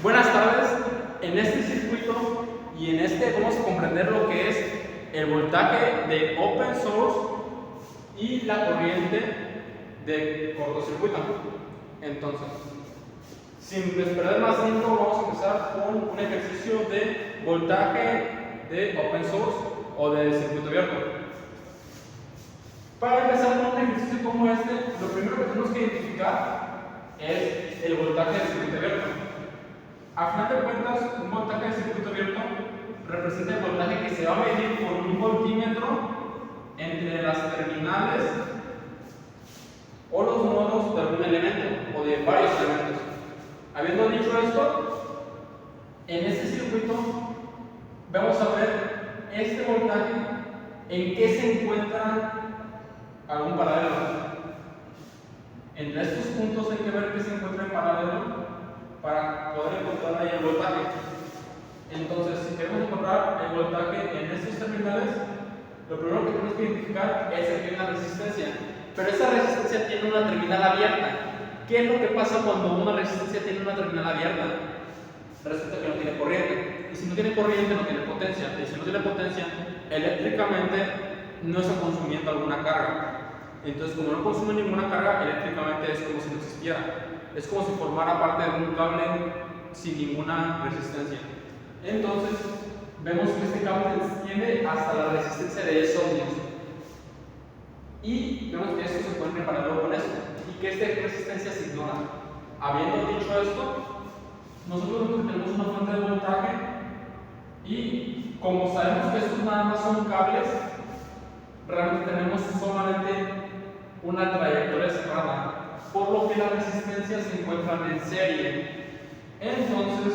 Buenas tardes. En este circuito y en este vamos a comprender lo que es el voltaje de open source y la corriente de cortocircuito. Entonces, sin perder más tiempo, vamos a empezar con un ejercicio de voltaje de open source o de circuito abierto. Para empezar con un ejercicio como este, lo primero que tenemos que identificar es el voltaje de circuito abierto. A final de cuentas, un voltaje de circuito abierto representa el voltaje que se va a medir con un voltímetro entre las terminales o los nodos de algún elemento o de varios elementos. Habiendo dicho esto, en este circuito vamos a ver este voltaje en qué se encuentra algún paralelo. Entre estos puntos hay que ver qué se encuentra en paralelo para poder encontrar ahí el voltaje. Entonces, si queremos encontrar el voltaje en estos terminales, lo primero que tenemos que identificar es que hay una resistencia, pero esa resistencia tiene una terminal abierta. ¿Qué es lo que pasa cuando una resistencia tiene una terminal abierta? Resulta que no tiene corriente, y si no tiene corriente no tiene potencia, y si no tiene potencia, eléctricamente no está consumiendo alguna carga. Entonces, como no consume ninguna carga, eléctricamente es como si no existiera. Es como si formara parte de un cable sin ninguna resistencia. Entonces, vemos que este cable se extiende hasta la resistencia de 10 ohmios. Y vemos que esto se encuentra en paralelo con esto, y que esta resistencia se ignora. Habiendo dicho esto, nosotros tenemos una fuente de voltaje, y como sabemos que estos nada más son cables, realmente tenemos solamente una trayectoria cerrada, por lo que las resistencias se encuentran en serie. Entonces,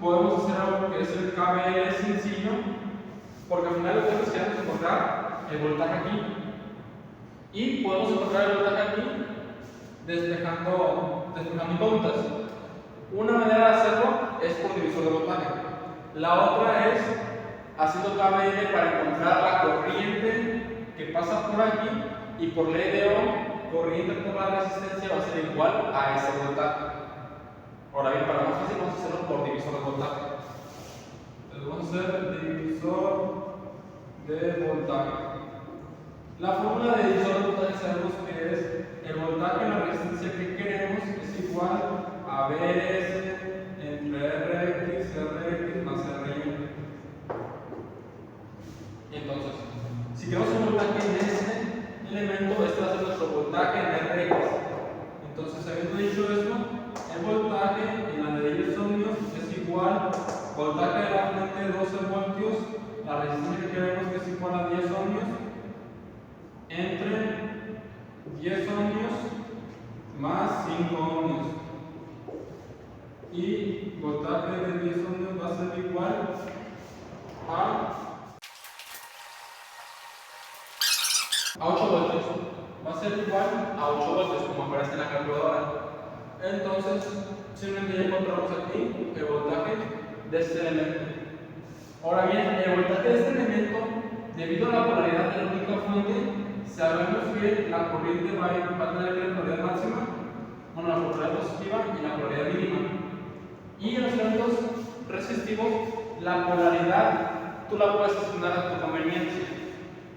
podemos hacer algo que es el KVL sencillo, porque al final de cuentas queremos encontrar el voltaje aquí. Y podemos encontrar el voltaje aquí despejando incógnitas. Una manera de hacerlo es por divisor de voltaje. La otra es haciendo KVL para encontrar la corriente que pasa por aquí, y por ley de Ohm, corriente por la resistencia va a ser igual a ese voltaje. Ahora bien, para más fácil vamos a hacerlo por divisor de voltaje. Entonces vamos a hacer divisor de voltaje. La fórmula de divisor de voltaje sabemos que es el voltaje en la resistencia que queremos es igual a Vs entre Rx más Ry. Entonces, si queremos un voltaje en este elemento, este va a ser nuestro voltaje en Rx. Entonces, habiendo dicho esto, el voltaje en la de 10 ohmios es igual voltaje de la fuente de 12 voltios, la resistencia que queremos que es igual a 10 ohmios, entre 10 ohmios más 5 ohmios. Y voltaje de 10 ohmios va a ser igual a 8 voltios. Va a ser igual a 8 voltios, como aparece en la calculadora. Entonces, simplemente ya encontramos aquí el voltaje de este elemento. Ahora bien, el voltaje de este elemento, debido a la polaridad de la única fuente, sabemos que la corriente va a tener la polaridad máxima, bueno, la polaridad positiva y la polaridad mínima. Y en los elementos resistivos, la polaridad tú la puedes asignar a tu conveniencia.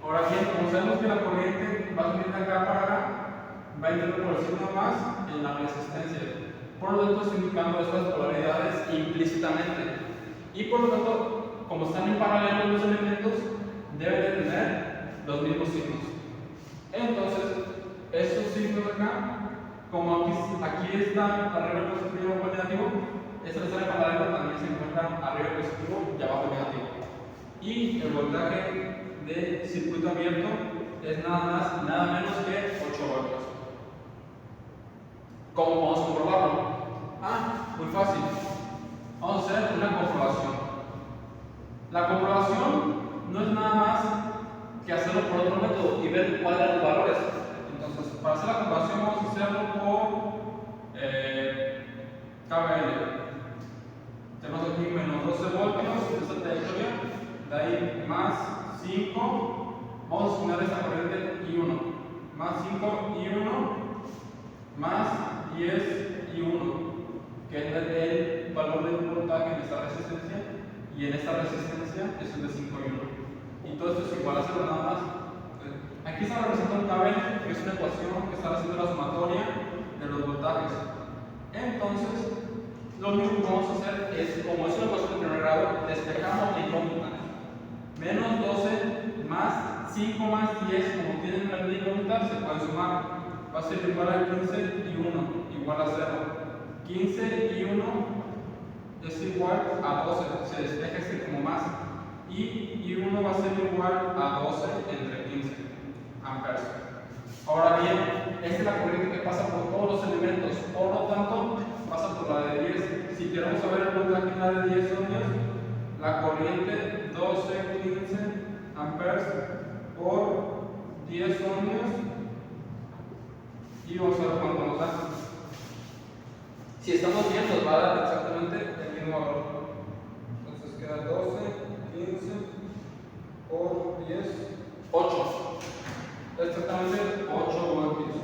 Ahora bien, como sabemos que la corriente va a subir de acá para acá, va a ir proporcionando más en la resistencia. Por lo tanto, estoy indicando estas polaridades implícitamente. Y por lo tanto, como están en paralelo los elementos, deben de tener los mismos signos. Entonces, estos signos de acá, como aquí está arriba positivo y abajo negativo, esta tercera paralelo también se encuentra arriba positivo y abajo negativo. Y el voltaje de circuito abierto es nada más, nada menos que 8 voltios. ¿Cómo vamos a comprobarlo? Muy fácil. Vamos a hacer una comprobación. La comprobación no es nada más que hacerlo por otro método y ver cuáles eran los valores. Entonces, para hacer la comprobación vamos a hacerlo por KVL. Tenemos aquí menos 12 voltios, esta trayectoria, de ahí más 5. Vamos a sumar esta corriente esta resistencia es el de 5 y 1. Y todo esto es igual a 0 nada más. Aquí se representa un cable, que es una ecuación que está haciendo la sumatoria de los voltajes. Entonces, lo único que vamos a hacer es, como es una ecuación de primer grado, despejamos la incógnita. Menos 12 más 5 más 10, como tienen una incógnita, se pueden sumar. Va a ser igual a 15 y 1, igual a 0. 15 y 1 es igual a 12, se despeja este como más. Y 1 va a ser igual a 12 entre 15 amperes. Ahora bien, esta es la corriente que pasa por todos los elementos, por lo tanto, pasa por la de 10. Si queremos saber el voltaje en la de 10 ohmios, la corriente 12, 15 amperes por 10 ohmios, y vamos a ver cuánto nos da. Si estamos bien, nos va a dar exactamente el mismo valor. Entonces queda 12, 15 por 10, 8. Exactamente 8 voltios.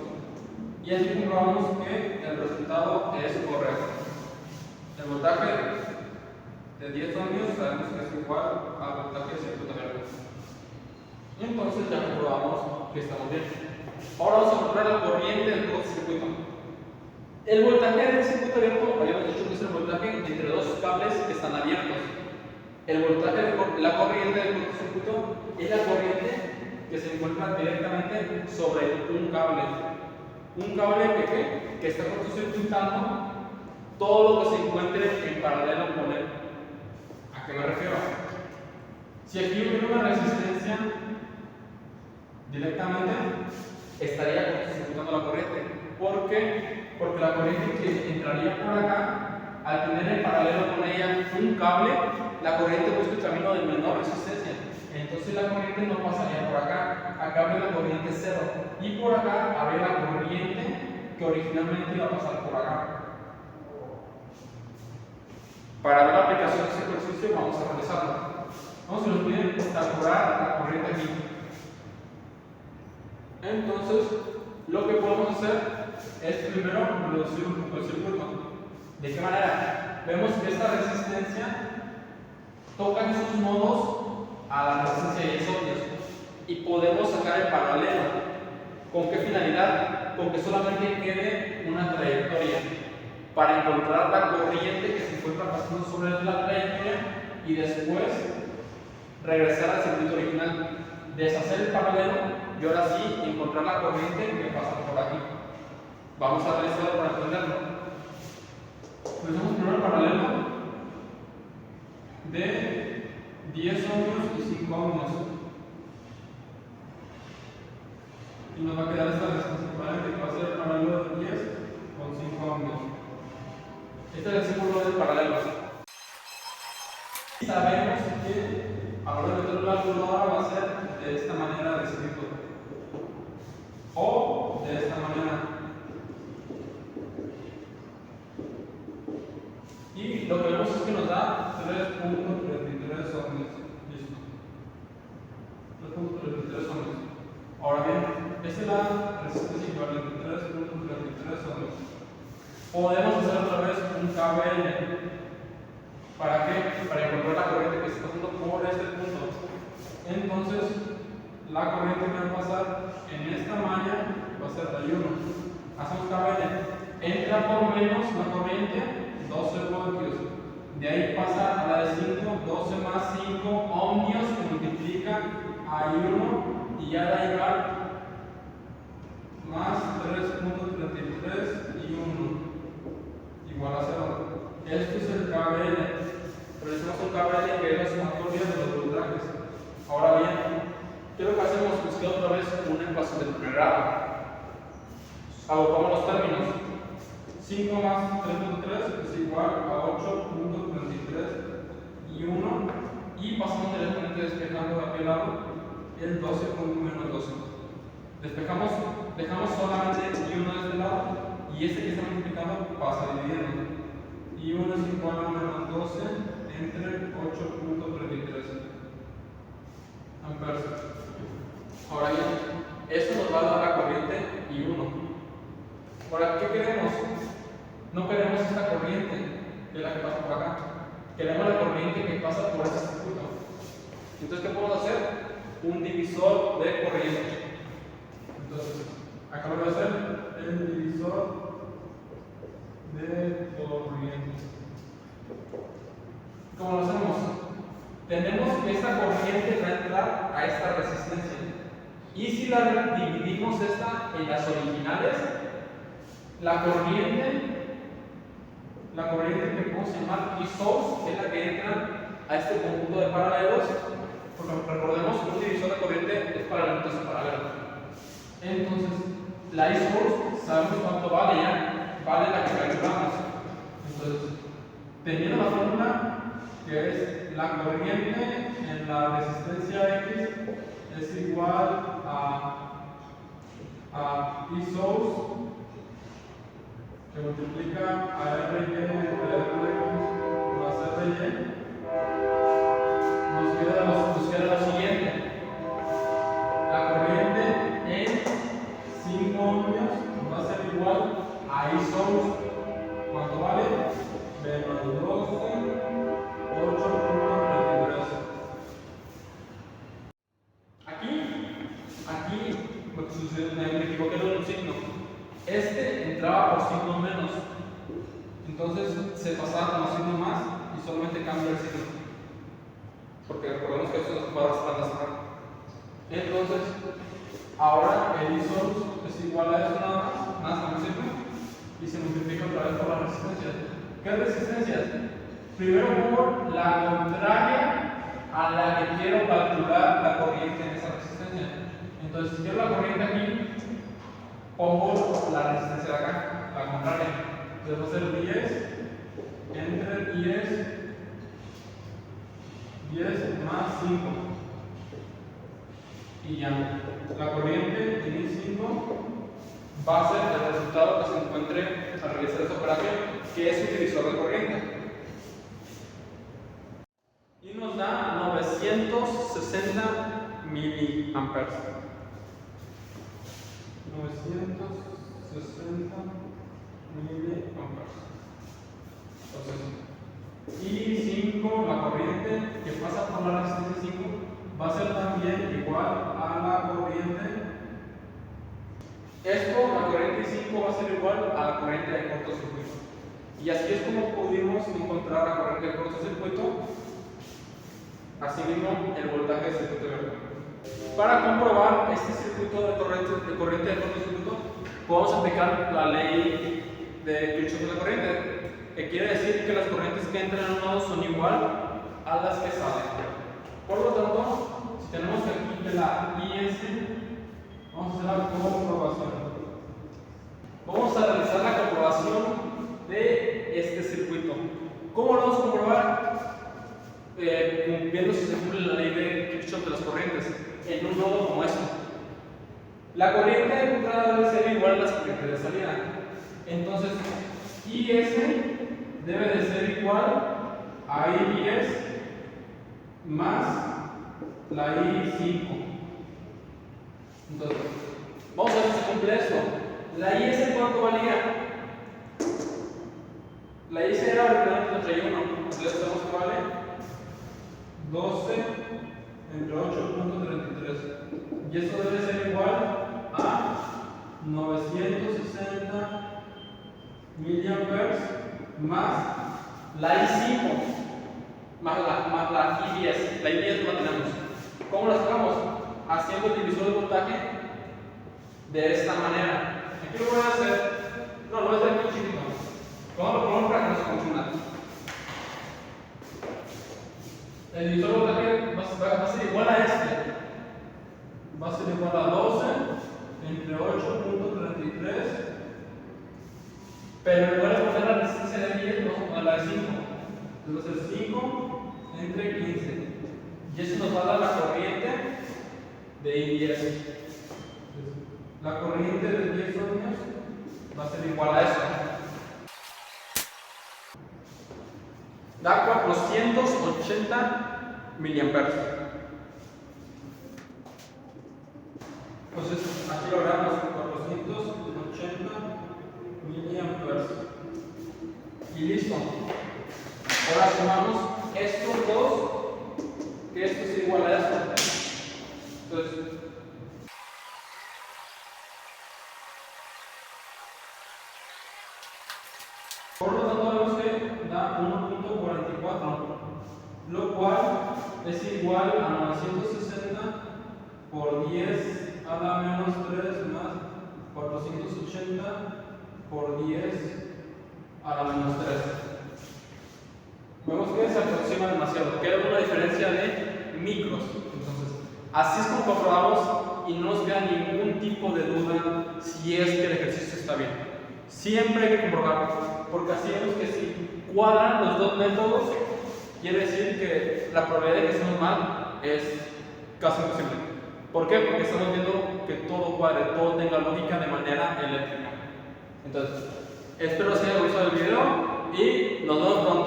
Y así comprobamos que el resultado es correcto. El voltaje de 10 ohmios sabemos que es igual al voltaje de circuito abierto. Y entonces ya comprobamos que estamos bien. Ahora vamos a comprar la corriente del cortocircuito. El voltaje del circuito abierto, habíamos dicho que es el voltaje entre dos cables que están abiertos. El voltaje la corriente del cortocircuito es la corriente que se encuentra directamente sobre un cable. Un cable que está cortocircuitando todo lo que se encuentre en paralelo con él. ¿A qué me refiero? Si aquí hubiera una resistencia directamente, estaría cortocircuitando la corriente. ¿Por qué? Porque la corriente que entraría por acá, al tener en paralelo con ella un cable, la corriente busca el camino de menor resistencia. Entonces la corriente no pasaría por acá. Acá habría la corriente 0. Y por acá habría la corriente que originalmente iba a pasar por acá. Para ver la aplicación de ese ejercicio vamos a realizarlo. Vamos a olvidar calcular la corriente aquí. Entonces, lo que podemos hacer es primero reducir un poco el circuito. ¿De qué manera? Vemos que esta resistencia toca en sus nodos a la resistencia de 10 ohmios y podemos sacar el paralelo. ¿Con qué finalidad? Con que solamente quede una trayectoria para encontrar la corriente que se encuentra pasando sobre la trayectoria y después regresar al circuito original, deshacer el paralelo y ahora sí encontrar la corriente que pasa por aquí. Vamos a realizarlo para entenderlo. Realizamos primero el paralelo de 10 ohmios y 5 ohmios. Y nos va a quedar esta resistencia equivalente que va a ser el paralelo de 10 con 5 ohmios. Este es el símbolo del paralelo. Y sabemos que a la hora de meterlo en la calculadora va a ser de esta manera de escrito. O de esta manera. Y lo que vemos es que nos da 3.33 ohmios. Listo. 3.33 ohmios. Ahora bien, esta es la resistencia equivalente, 3.33 ohmios. Podemos hacer otra vez un KVL. ¿Para qué? Para encontrar la corriente que se está pasando por este punto. Entonces, la corriente que va a pasar en esta malla va a ser de 1. Hacemos KVL. Entra por menos la corriente 12 voltios. De ahí pasa a la de 5, 12 más 5 ohmios que multiplica a 1 y ya da igual más 3.33 y 1 igual a 0. Esto es el KVL. Realizamos un KVL que es la sumatoria de los voltajes. Ahora bien, ¿qué es lo que hacemos? Buscar otra vez una ecuación de primer grado. Agotamos los términos. 5 más 3.3 es igual a 8.33 y 1. Y pasamos directamente despejando de aquel lado el 12 con menos 12. Despejamos, dejamos solamente y 1 de este lado y este que está multiplicando pasa dividiendo. Y 1 es igual a menos 12 entre 8.33 amperes. Ahora bien, esto nos va a dar la corriente y 1. Ahora, ¿qué queremos? No queremos esta corriente, que es la que pasa por acá. Queremos la corriente que pasa por ese circuito. Entonces, ¿qué podemos hacer? Un divisor de corriente. Entonces, acá lo voy a hacer el divisor de corriente. ¿Cómo lo hacemos? Tenemos que esta corriente va a entrar a esta resistencia. Y si la dividimos esta en las originales, la corriente que podemos llamar I-source es la que entra a este conjunto de paralelos, porque recordemos que un divisor de corriente es para elementos paralelos. Entonces, la I-source sabemos cuánto vale ya, vale la que calculamos. Entonces, teniendo la fórmula que es la corriente en la resistencia X es igual a I-source que multiplica a RY entre R más RY, nos queda lo siguiente. La corriente en 5 ohmios va a ser igual a I-source. ¿Cuánto vale? Menos 12, 8.33. Aquí me equivoqué de un signo. Este entraba por signo menos. Entonces se pasaba como signo más y solamente cambia el signo. Porque recordemos que estos cuadros van a cerrar. Entonces, ahora el I-source es igual a eso nada más como signo, y se multiplica otra vez por la resistencia. ¿Qué resistencias? Primero por la contraria a la que quiero calcular la corriente en esa resistencia. Entonces, si quiero la corriente aquí, pongo la resistencia de acá, la contraria. Entonces va a ser 10 entre 10 más 5. Y ya, la corriente en I5 va a ser el resultado que se encuentre al realizar esta operación, que es un divisor de corriente. Y nos da 960 miliamperes. 960 miliamperes. Entonces, I5, la corriente que pasa por la resistencia 5, va a ser también igual a la corriente. La corriente I5 va a ser igual a la corriente de cortocircuito. Y así es como pudimos encontrar la corriente de cortocircuito. Asimismo, el voltaje del circuito abierto. Para comprobar este circuito de corriente de cortocircuito, podemos aplicar la ley de Kirchhoff de la corriente, que quiere decir que las corrientes que entran en un nodo son igual a las que salen. Por lo tanto, si tenemos aquí que la IS, vamos a hacer la comprobación. Vamos a realizar la comprobación de este circuito. ¿Cómo lo vamos a comprobar? Viendo si se cumple la ley de Kirchhoff de las corrientes en un nodo como este. La corriente de entrada debe ser igual a las corrientes de salida. Entonces, IS debe de ser igual a I10 más la I5. Entonces, vamos a ver si se cumple esto. La IS, ¿cuánto valía? La IS era el 31. Entonces, sabemos que vale 12 entre 8.33. Y esto debe ser igual a 960 miliamperes más la I5 más la I10. La I10 no la tenemos. ¿Cómo la sacamos? Haciendo el divisor de voltaje de esta manera. Aquí lo voy a hacer. No, lo voy a hacer muy chiquito. Vamos a probar para que no se confunda. El divisor de voltaje va a ser igual a este. Va a ser igual a 12 entre 8.33. Pero en lugar de poner la resistencia de 10, vamos a poner la de 5. Entonces va a ser 5 entre 15. Y eso nos va a dar la corriente de I10. La corriente de 10 ohmios va a ser igual a eso. Da 480 miliamperes. Entonces, aquí logramos 480 miliamperes. Y listo. Ahora sumamos estos dos, que esto es igual a esto. Entonces, por lo tanto vemos que da 1.44, lo cual es igual a 960 por 10 a la menos 3 más 480 por 10 a la menos 3. Vemos que se aproxima demasiado, queda una diferencia de micros. Entonces, así es como comprobamos y no nos queda ningún tipo de duda si es que el ejercicio está bien. Siempre hay que comprobarlo, porque así vemos que si cuadran los dos métodos, quiere decir que la probabilidad de que estemos mal es casi imposible. ¿Por qué? Porque estamos viendo que todo cuadre, todo tenga lógica de manera eléctrica. Entonces, espero que os haya gustado el video y nos vemos pronto.